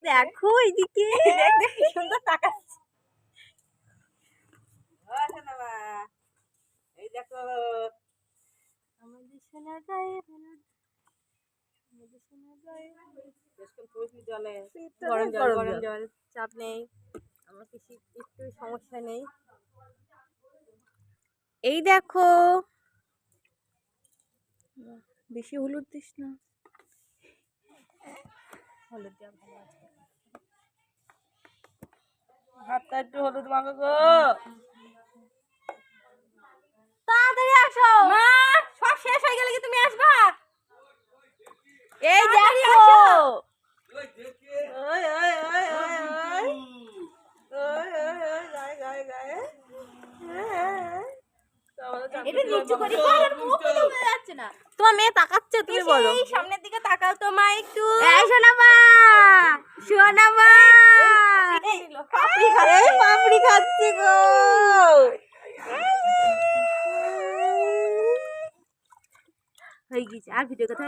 দেখো এদিকে সুন্দর তাকাচ্ছে। এই দেখো আমাদের সোনা গায়ে হলুদ, আমাদের সোনা গায়ে জলে গরম জল, চাপ নেই, আমার কিছু একটু সমস্যা নেই। এই দেখো, বেশি হলুদ দিস না, হলুদ দেওয়া ভালো আছে। হাতটা একটু হলুদ মাখো গো। তাড়াতাড়ি আসো মা, সব শেষ হয়ে গেলে কি তুমি আসবা? এই দেখো ওই ওই ওই ওই ওই ওই ওই গায়ে গায়ে গায়ে এটা নিচু করে আর মুখ তো উঠে যাচ্ছে না। তোমার মেয়ে তাকাচ্ছে, তুমি বলো এই সামনের দিকে তাকাও তো মা একটু। এই সোনা মা, সোনা মা পাপড়ি খাচ্ছি গো। হয়ে গেছে, আর ভিডিও কথা